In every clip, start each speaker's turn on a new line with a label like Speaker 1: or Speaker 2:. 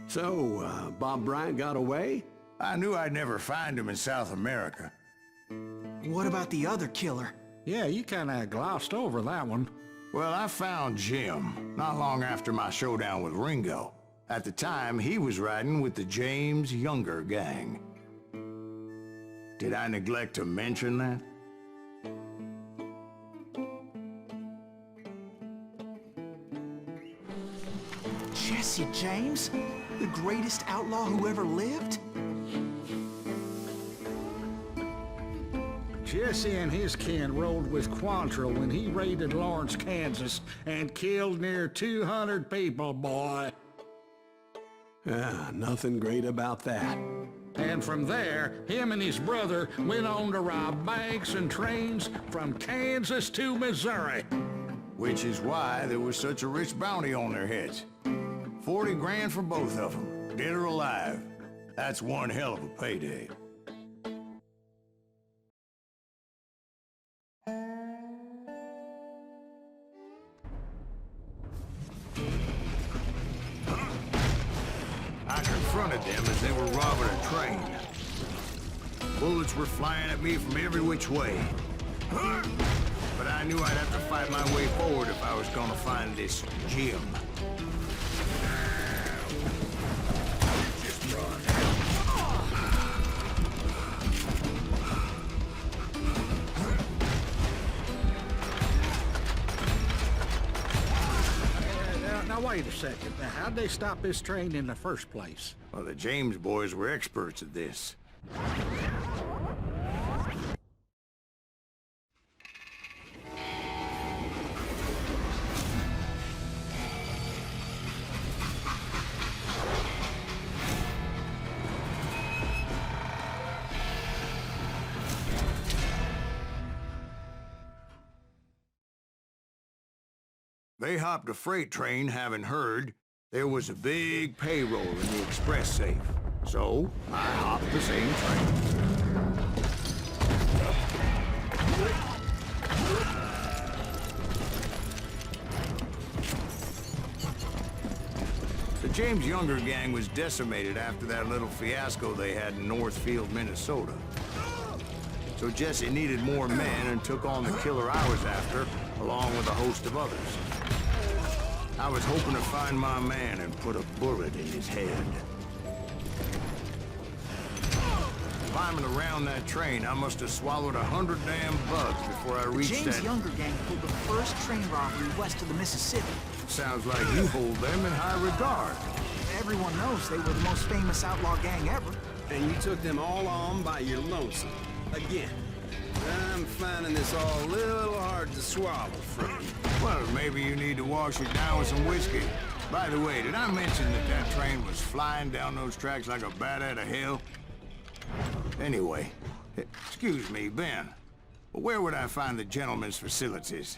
Speaker 1: So, Bob Bryant got away?
Speaker 2: I knew I'd never find him in South America.
Speaker 3: What about the other killer?
Speaker 4: Yeah, you kinda glossed over that one.
Speaker 2: Well, I found Jim, not long after my showdown with Ringo. At the time, he was riding with the James Younger gang. Did I neglect to mention that?
Speaker 3: Jesse James? The greatest outlaw who ever lived?
Speaker 4: Jesse and his kin rode with Quantrill when he raided Lawrence, Kansas, and killed near 200 people, boy.
Speaker 1: Nothing great about that.
Speaker 4: And from there, him and his brother went on to rob banks and trains from Kansas to Missouri.
Speaker 2: Which is why there was such a rich bounty on their heads. 40 grand for both of them, dead or alive. That's one hell of a payday. I confronted them as they were robbing a train. Bullets were flying at me from every which way. But I knew I'd have to fight my way forward if I was gonna find this Jim. Just run.
Speaker 4: Now wait a second. Now, how'd they stop this train in the first place?
Speaker 2: Well, the James boys were experts at this. They hopped a freight train, having heard there was a big payroll in the express safe. So, I hopped the same train. The James Younger gang was decimated after that little fiasco they had in Northfield, Minnesota. So Jesse needed more men and took on the killer I was after, along with a host of others. I was hoping to find my man and put a bullet in his head. Climbing around that train, I must have swallowed 100 damn bugs before I reached that...
Speaker 3: The James Younger gang pulled the first train robbery west of the Mississippi.
Speaker 2: Sounds like you hold them in high regard.
Speaker 3: Everyone knows they were the most famous outlaw gang ever.
Speaker 1: And you took them all on by your lonesome. Again. I'm finding this all a little hard to swallow, friend.
Speaker 2: Well, maybe you need to wash it down with some whiskey. By the way, did I mention that that train was flying down those tracks like a bat out of hell? Anyway, excuse me, Ben. Where would I find the gentleman's facilities?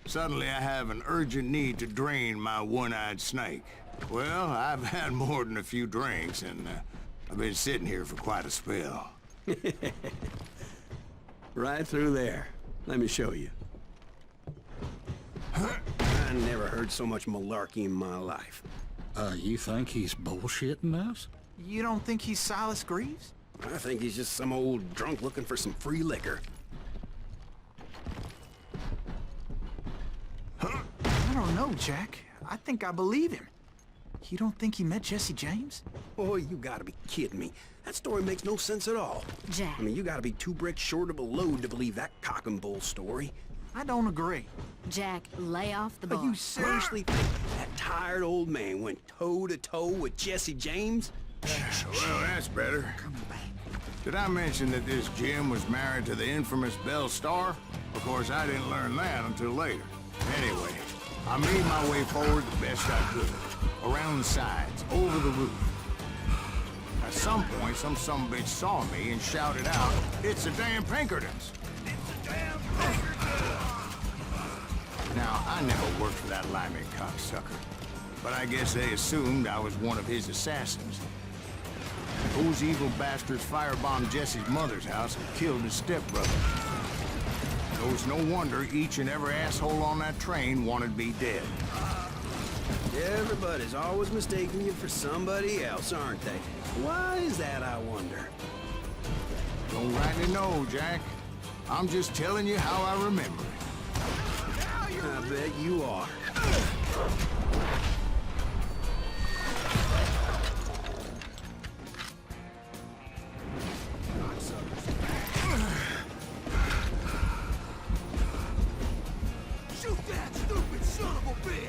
Speaker 2: Suddenly I have an urgent need to drain my one-eyed snake. Well, I've had more than a few drinks, and I've been sitting here for quite a spell.
Speaker 1: Right through there. Let me show you. I never heard so much malarkey in my life.
Speaker 4: You think he's bullshitting us?
Speaker 3: You don't think he's Silas Greaves?
Speaker 1: I think he's just some old drunk looking for some free liquor.
Speaker 3: I don't know, Jack. I think I believe him. You don't think he met Jesse James?
Speaker 1: Oh, you gotta be kidding me. That story makes no sense at all.
Speaker 5: Jack.
Speaker 1: I mean, you gotta be 2 bricks short of a load to believe that cock and bull story.
Speaker 3: I don't agree.
Speaker 5: Jack, lay off the bar.
Speaker 1: But you seriously think that tired old man went toe-to-toe with Jesse James?
Speaker 2: Well, that's better. Did I mention that this Jim was married to the infamous Belle Starr? Of course, I didn't learn that until later. Anyway, I made my way forward the best I could. Around the sides, over the roof. At some point, some sumbitch saw me and shouted out, "It's the damn Pinkertons!" It's the damn Pinkertons! Now, I never worked for that limey cocksucker, but I guess they assumed I was one of his assassins. Those evil bastards firebombed Jesse's mother's house and killed his stepbrother. So it's no wonder each and every asshole on that train wanted me dead.
Speaker 1: Everybody's always mistaking you for somebody else, aren't they? Why is that, I wonder?
Speaker 2: Don't rightly know, Jack. I'm just telling you how I remember it.
Speaker 1: I bet you are.
Speaker 6: Shoot that stupid son of a bitch!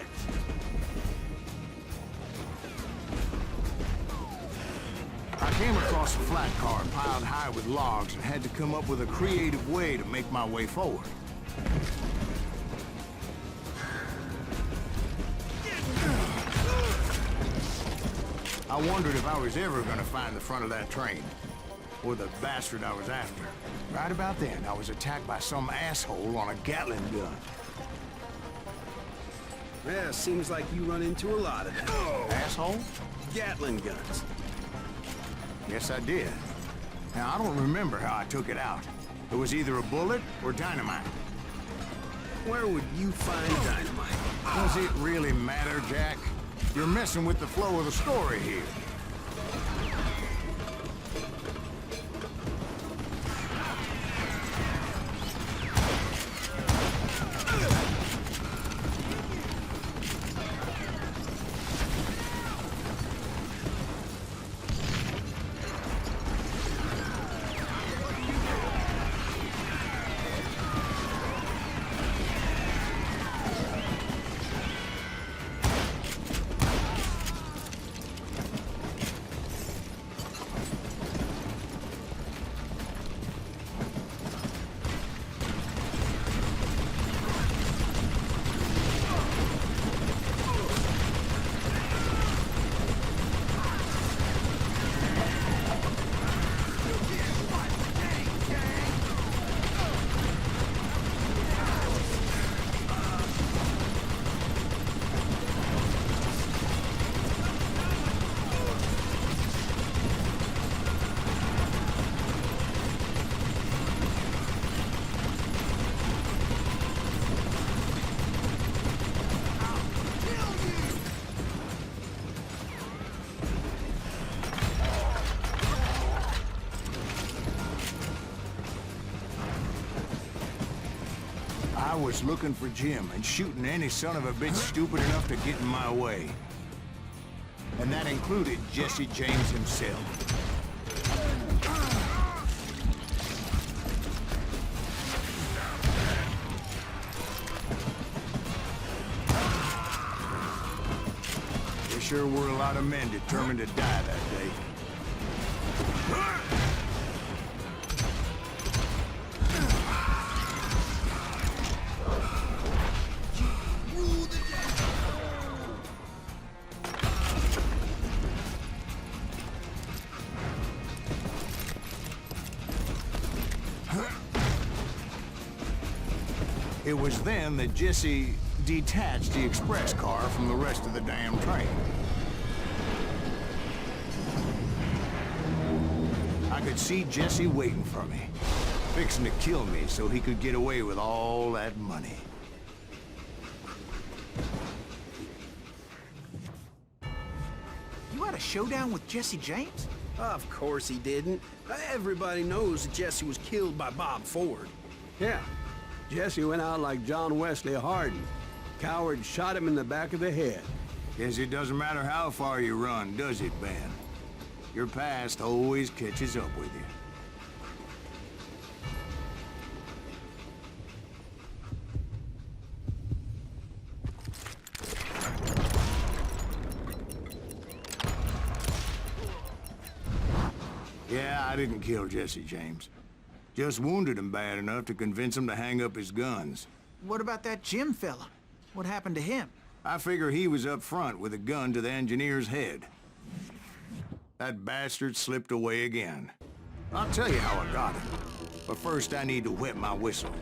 Speaker 2: I came across a flat car piled high with logs and had to come up with a creative way to make my way forward. I wondered if I was ever gonna find the front of that train, or the bastard I was after. Right about then, I was attacked by some asshole on a Gatling gun.
Speaker 1: Yeah, seems like you run into a lot of them.
Speaker 2: Asshole?
Speaker 1: Gatling guns.
Speaker 2: Yes, I did. Now, I don't remember how I took it out. It was either a bullet or dynamite.
Speaker 1: Where would you find dynamite?
Speaker 2: Does it really matter, Jack? You're messing with the flow of the story here. I was looking for Jim and shooting any son of a bitch stupid enough to get in my way. And that included Jesse James himself. There sure were a lot of men determined to die that day. It was then that Jesse detached the express car from the rest of the damn train. I could see Jesse waiting for me, fixing to kill me so he could get away with all that money.
Speaker 3: You had a showdown with Jesse James?
Speaker 1: Of course he didn't. Everybody knows that Jesse was killed by Bob Ford.
Speaker 7: Yeah. Jesse went out like John Wesley Hardin. Coward shot him in the back of the head.
Speaker 2: Guess it doesn't matter how far you run, does it, Ben? Your past always catches up with you. Yeah, I didn't kill Jesse James. Just wounded him bad enough to convince him to hang up his guns.
Speaker 3: What about that Jim fella? What happened to him?
Speaker 2: I figure he was up front with a gun to the engineer's head. That bastard slipped away again. I'll tell you how I got him. But first I need to wet my whistle.